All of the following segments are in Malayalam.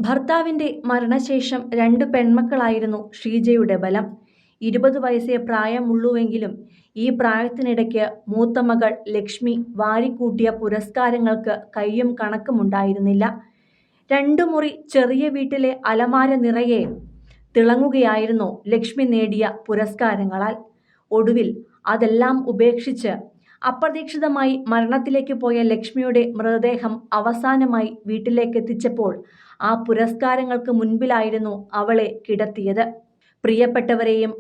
ഭർത്താവിന്റെ മരണശേഷം 2 പെൺമക്കളായിരുന്നു ഷീജയുടെ ബലം. 20 വയസ്സേ പ്രായമുള്ളൂവെങ്കിലും ഈ പ്രായത്തിനിടയ്ക്ക് മൂത്ത മകൾ ലക്ഷ്മി വാരിക്കൂട്ടിയ പുരസ്കാരങ്ങൾക്ക് കയ്യും കണക്കുമുണ്ടായിരുന്നില്ല. 2 മുറി ചെറിയ വീട്ടിലെ അലമാര നിറയെ തിളങ്ങുകയായിരുന്നു ലക്ഷ്മി നേടിയ പുരസ്കാരങ്ങളാൽ. ഒടുവിൽ അതെല്ലാം ഉപേക്ഷിച്ച് അപ്രതീക്ഷിതമായി മരണത്തിലേക്ക് പോയ ലക്ഷ്മിയുടെ മൃതദേഹം അവസാനമായി വീട്ടിലേക്കെത്തിച്ചപ്പോൾ ആ പുരസ്കാരങ്ങൾക്ക് മുൻപിലായിരുന്നു അവളെ കിടത്തിയത്. പ്രിയപ്പെട്ടവരെയും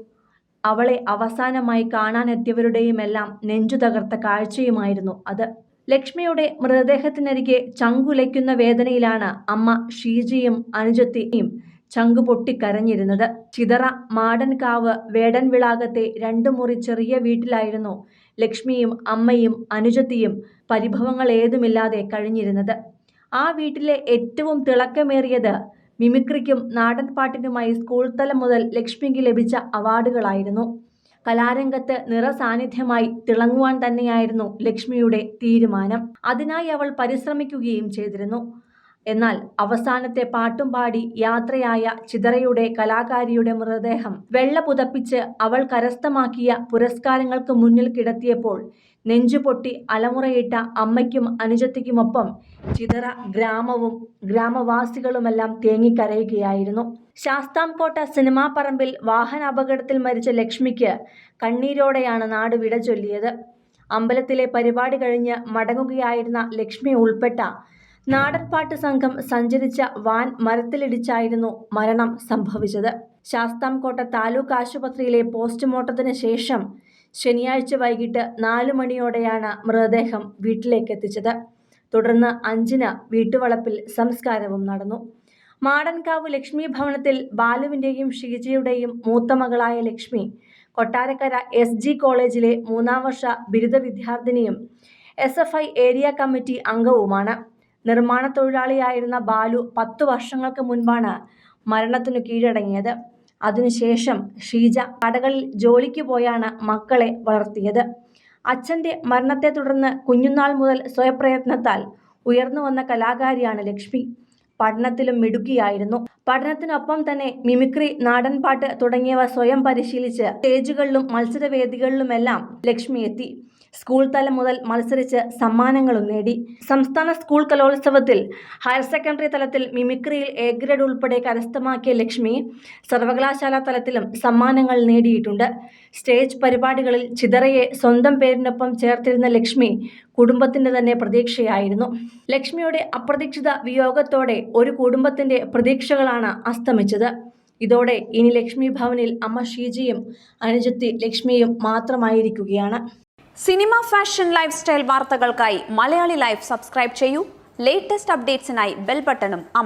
അവളെ അവസാനമായി കാണാനെത്തിയവരുടെയുമെല്ലാം നെഞ്ചു തകർത്ത കാഴ്ചയുമായിരുന്നു അത്. ലക്ഷ്മിയുടെ മൃതദേഹത്തിനരികെ ചങ്കുലയ്ക്കുന്ന വേദനയിലാണ് അമ്മ ഷീജയും അനുജത്തിയും ചങ്കുപൊട്ടിക്കരഞ്ഞിരുന്നത്. ചിതറ മാടൻകാവ് വേടൻവിളാകത്തെ 2 മുറി ചെറിയ വീട്ടിലായിരുന്നു ലക്ഷ്മിയും അമ്മയും അനുജത്തിയും പരിഭവങ്ങളേതുമില്ലാതെ കഴിഞ്ഞിരുന്നത്. ആ വീട്ടിലെ ഏറ്റവും തിളക്കമേറിയത് മിമിക്രിക്കും നാടൻപാട്ടിനുമായി സ്കൂൾ തലം മുതൽ ലക്ഷ്മിക്ക് ലഭിച്ച അവാർഡുകളായിരുന്നു. കലാരംഗത്ത് നിറസാന്നിധ്യമായി തിളങ്ങുവാൻ തന്നെയായിരുന്നു ലക്ഷ്മിയുടെ തീരുമാനം. അതിനായി അവൾ പരിശ്രമിക്കുകയും ചെയ്തിരുന്നു. എന്നാൽ അവസാനത്തെ പാട്ടും പാടി യാത്രയായ ചിതറയുടെ കലാകാരിയുടെ മൃതദേഹം വെള്ള പുതപ്പിച്ച് അവൾ കരസ്ഥമാക്കിയ പുരസ്കാരങ്ങൾക്ക് മുന്നിൽ കിടത്തിയപ്പോൾ നെഞ്ചുപൊട്ടി അലമുറയിട്ട അമ്മയ്ക്കും അനുജത്തിക്കുമൊപ്പം ചിതറ ഗ്രാമവും ഗ്രാമവാസികളുമെല്ലാം തേങ്ങിക്കരയുകയായിരുന്നു. ശാസ്താംകോട്ട സിനിമാപ്പറമ്പിൽ വാഹനാപകടത്തിൽ മരിച്ച ലക്ഷ്മിക്ക് കണ്ണീരോടെയാണ് നാട് വിട ചൊല്ലിയത്. അമ്പലത്തിലെ പരിപാടി കഴിഞ്ഞ് മടങ്ങുകയായിരുന്ന ലക്ഷ്മി ഉൾപ്പെട്ട നാടൻപാട്ട് സംഘം സഞ്ചരിച്ച വാൻ മരത്തിലിടിച്ചായിരുന്നു മരണം സംഭവിച്ചത്. ശാസ്താംകോട്ട താലൂക്ക് ആശുപത്രിയിലെ പോസ്റ്റ്മോർട്ടത്തിന് ശേഷം ശനിയാഴ്ച വൈകിട്ട് 4 മണിയോടെയാണ് മൃതദേഹം വീട്ടിലേക്കെത്തിച്ചത്. തുടർന്ന് 5-ന് വീട്ടുവളപ്പിൽ സംസ്കാരവും നടന്നു. മാടൻകാവ് ലക്ഷ്മി ഭവനത്തിൽ ബാലുവിൻ്റെയും ഷീജയുടെയും മൂത്ത മകളായ ലക്ഷ്മി കൊട്ടാരക്കര SG കോളേജിലെ 3-ാം വർഷ ബിരുദ വിദ്യാർത്ഥിനിയും SFI ഏരിയ കമ്മിറ്റി അംഗവുമാണ്. നിർമ്മാണ തൊഴിലാളിയായിരുന്ന ബാലു 10 വർഷങ്ങൾക്ക് മുൻപാണ് മരണത്തിനു കീഴടങ്ങിയത്. അതിനുശേഷം ഷീജ കടകളിൽ ജോലിക്ക് പോയാണ് മക്കളെ വളർത്തിയത്. അച്ഛൻ്റെ മരണത്തെ തുടർന്ന് കുഞ്ഞുനാൾ മുതൽ സ്വയപ്രയത്നത്താൽ ഉയർന്നു വന്ന കലാകാരിയാണ് ലക്ഷ്മി. പഠനത്തിലും മിടുക്കിയായിരുന്നു. പഠനത്തിനൊപ്പം തന്നെ മിമിക്രി, നാടൻപാട്ട് തുടങ്ങിയവ സ്വയം പരിശീലിച്ച് സ്റ്റേജുകളിലും മത്സരവേദികളിലുമെല്ലാം ലക്ഷ്മി എത്തി. സ്കൂൾ തലം മുതൽ മത്സരിച്ച് സമ്മാനങ്ങളും നേടി. സംസ്ഥാന സ്കൂൾ കലോത്സവത്തിൽ ഹയർ സെക്കൻഡറി തലത്തിൽ മിമിക്രിയിൽ A ഗ്രേഡ് ഉൾപ്പെടെ കരസ്ഥമാക്കിയ ലക്ഷ്മി സർവകലാശാലാ തലത്തിലും സമ്മാനങ്ങൾ നേടിയിട്ടുണ്ട്. സ്റ്റേജ് പരിപാടികളിൽ ചിതറയെ സ്വന്തം പേരിനൊപ്പം ചേർത്തിരുന്ന ലക്ഷ്മി കുടുംബത്തിൻ്റെ തന്നെ പ്രതീക്ഷയായിരുന്നു. ലക്ഷ്മിയുടെ അപ്രതീക്ഷിത വിയോഗത്തോടെ ഒരു കുടുംബത്തിൻ്റെ പ്രതീക്ഷകളാണ് അസ്തമിച്ചത്. ഇതോടെ ഇനി ലക്ഷ്മി ഭവനിൽ അമ്മ ഷീജയും അനുജത്തി ലക്ഷ്മിയും മാത്രമായിരിക്കുകയാണ്. സിനിമ, ഫാഷൻ, ലൈഫ് സ്റ്റൈൽ വാർത്തകൾക്കായി മലയാളി ലൈഫ് സബ്സ്ക്രൈബ് ചെയ്യൂ. ലേറ്റസ്റ്റ് അപ്ഡേറ്റ്സിനായി ബെൽ ബട്ടണും അമർത്തുക.